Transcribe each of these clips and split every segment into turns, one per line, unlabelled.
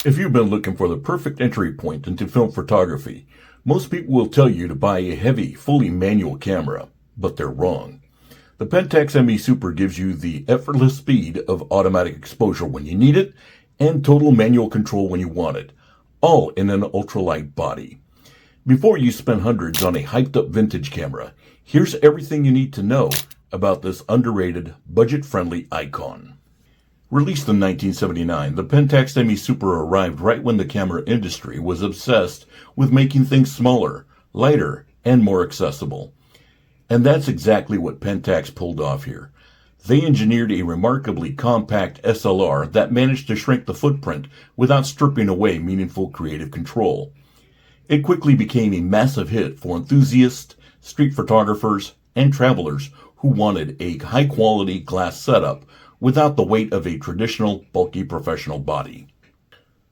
If you've been looking for the perfect entry point into film photography, most people will tell you to buy a heavy, fully manual camera, but they're wrong. The Pentax ME Super gives you the effortless speed of automatic exposure when you need it and total manual control when you want it, all in an ultralight body. Before you spend hundreds on a hyped-up vintage camera, here's everything you need to know about this underrated, budget-friendly icon. Released in 1979, the Pentax ME Super arrived right when the camera industry was obsessed with making things smaller, lighter, and more accessible. And that's exactly what Pentax pulled off here. They engineered a remarkably compact SLR that managed to shrink the footprint without stripping away meaningful creative control. It quickly became a massive hit for enthusiasts, street photographers, and travelers who wanted a high-quality glass setup without the weight of a traditional, bulky professional body.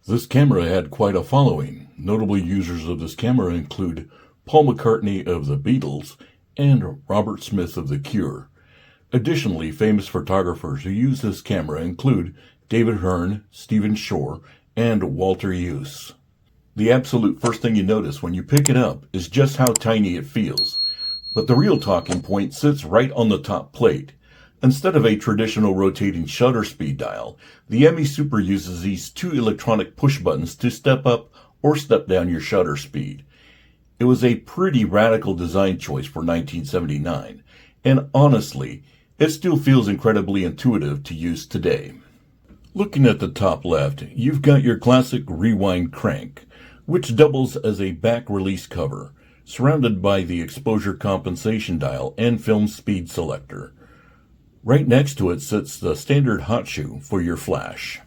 This camera had quite a following. Notable users of this camera include Paul McCartney of the Beatles and Robert Smith of The Cure. Additionally, famous photographers who use this camera include David Hearn, Stephen Shore, and Walter Hughes. The absolute first thing you notice when you pick it up is just how tiny it feels. But the real talking point sits right on the top plate. Instead of a traditional rotating shutter speed dial, the ME Super uses these two electronic push buttons to step up or step down your shutter speed. It was a pretty radical design choice for 1979, and honestly, it still feels incredibly intuitive to use today. Looking at the top left, you've got your classic rewind crank, which doubles as a back release cover, surrounded by the exposure compensation dial and film speed selector. Right next to it sits the standard hot shoe for your flash.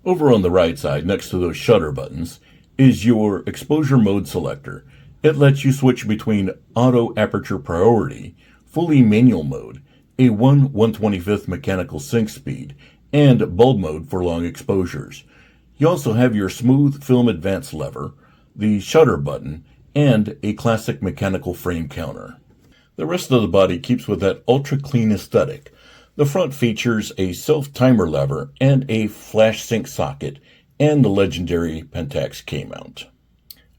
Over on the right side, next to those shutter buttons, is your exposure mode selector. It lets you switch between auto aperture priority, fully manual mode, a 1/125th mechanical sync speed, and bulb mode for long exposures. You also have your smooth film advance lever, the shutter button, and a classic mechanical frame counter. The rest of the body keeps with that ultra-clean aesthetic. The front features a self-timer lever and a flash sync socket and the legendary Pentax K-mount.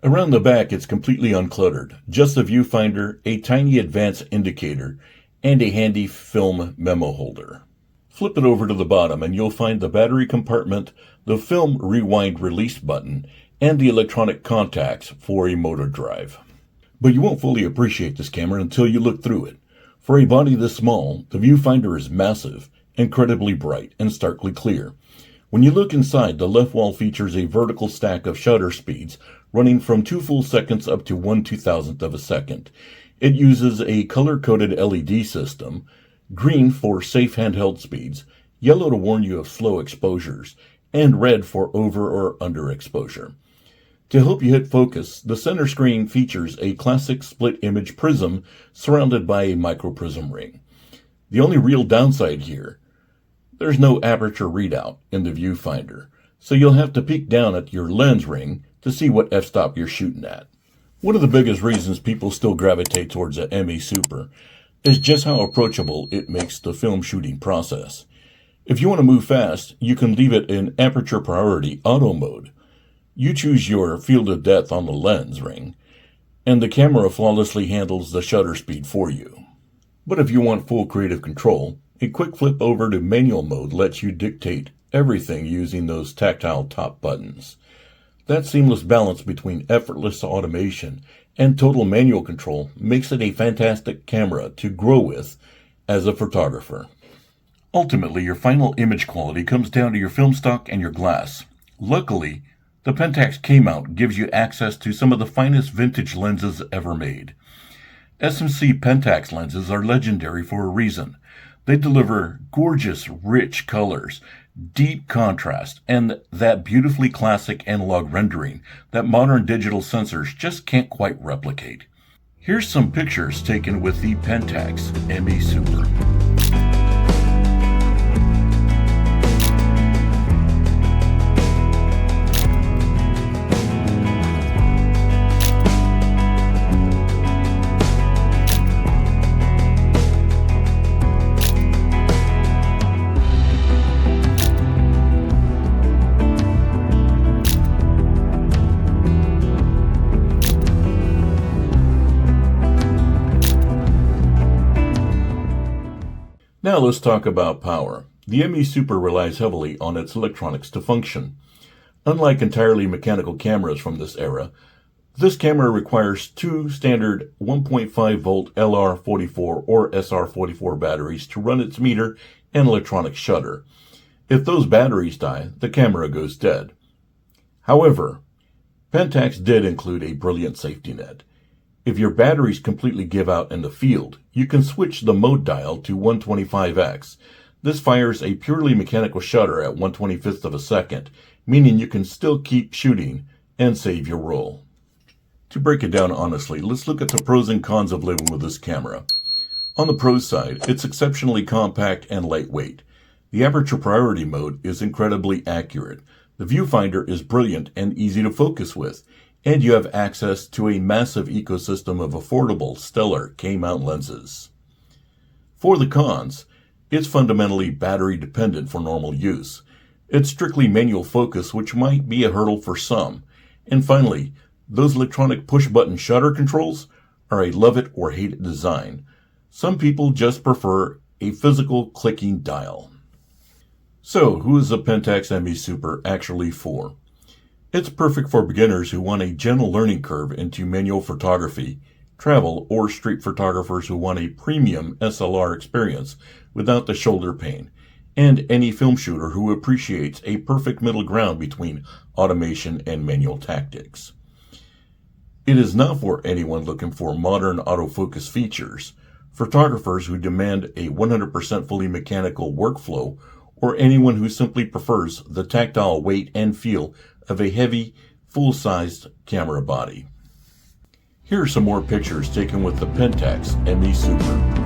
Around the back, it's completely uncluttered. Just a viewfinder, a tiny advance indicator, and a handy film memo holder. Flip it over to the bottom and you'll find the battery compartment, the film rewind release button, and the electronic contacts for a motor drive. But you won't fully appreciate this camera until you look through it. For a body this small, the viewfinder is massive, incredibly bright, and starkly clear. When you look inside, the left wall features a vertical stack of shutter speeds running from 2 full seconds up to 1/2000th of a second. It uses a color-coded LED system, green for safe handheld speeds, yellow to warn you of slow exposures, and red for over or under exposure. To help you hit focus, the center screen features a classic split image prism surrounded by a microprism ring. The only real downside here, there's no aperture readout in the viewfinder, so you'll have to peek down at your lens ring to see what f-stop you're shooting at. One of the biggest reasons people still gravitate towards the ME Super is just how approachable it makes the film shooting process. If you want to move fast, you can leave it in aperture-priority auto mode. You choose your field of depth on the lens ring, and the camera flawlessly handles the shutter speed for you. But if you want full creative control, a quick flip over to manual mode lets you dictate everything using those tactile top buttons. That seamless balance between effortless automation and total manual control makes it a fantastic camera to grow with as a photographer. Ultimately, your final image quality comes down to your film stock and your glass. Luckily, the Pentax K-mount gives you access to some of the finest vintage lenses ever made. SMC Pentax lenses are legendary for a reason. They deliver gorgeous, rich colors, deep contrast, and that beautifully classic analog rendering that modern digital sensors just can't quite replicate. Here's some pictures taken with the Pentax ME Super. Now let's talk about power. The ME Super relies heavily on its electronics to function. Unlike entirely mechanical cameras from this era, this camera requires two standard 1.5 volt LR44 or SR44 batteries to run its meter and electronic shutter. If those batteries die, the camera goes dead. However, Pentax did include a brilliant safety net. If your batteries completely give out in the field, you can switch the mode dial to 125x. This fires a purely mechanical shutter at 1/25th of a second, meaning you can still keep shooting and save your roll. To break it down honestly, let's look at the pros and cons of living with this camera. On the pros side, it's exceptionally compact and lightweight. The aperture-priority mode is incredibly accurate. The viewfinder is brilliant and easy to focus with, and you have access to a massive ecosystem of affordable, stellar K-mount lenses. For the cons, it's fundamentally battery dependent for normal use. It's strictly manual focus, which might be a hurdle for some. And finally, those electronic push-button shutter controls are a love-it-or-hate-it design. Some people just prefer a physical clicking dial. So, who is the Pentax ME Super actually for? It's perfect for beginners who want a gentle learning curve into manual photography, travel, or street photographers who want a premium SLR experience without the shoulder pain, and any film shooter who appreciates a perfect middle ground between automation and manual tactics. It is not for anyone looking for modern autofocus features, photographers who demand a 100% fully mechanical workflow, or anyone who simply prefers the tactile weight and feel of a heavy, full-sized camera body. Here are some more pictures taken with the Pentax ME Super.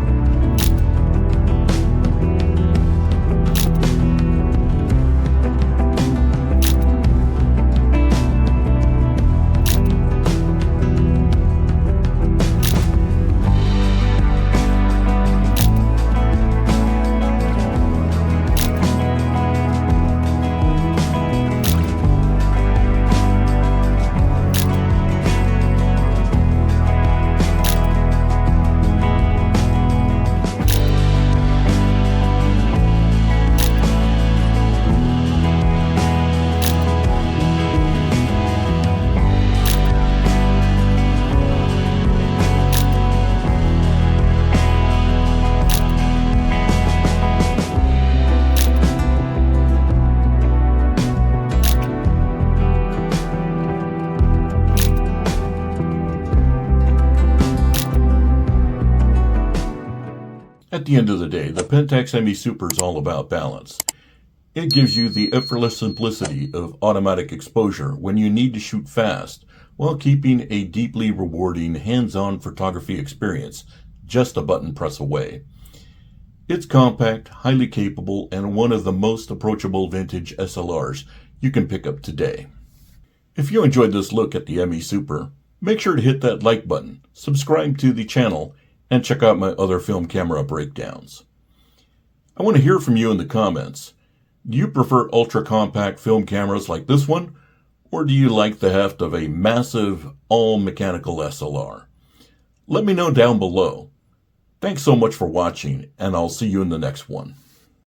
At the end of the day, the Pentax ME Super is all about balance. It gives you the effortless simplicity of automatic exposure when you need to shoot fast, while keeping a deeply rewarding hands-on photography experience just a button press away. It's compact, highly capable, and one of the most approachable vintage SLRs you can pick up today. If you enjoyed this look at the ME Super, make sure to hit that like button, subscribe to the channel, and check out my other film camera breakdowns. I want to hear from you in the comments. Do you prefer ultra-compact film cameras like this one, or do you like the heft of a massive, all-mechanical SLR? Let me know down below. Thanks so much for watching, and I'll see you in the next one.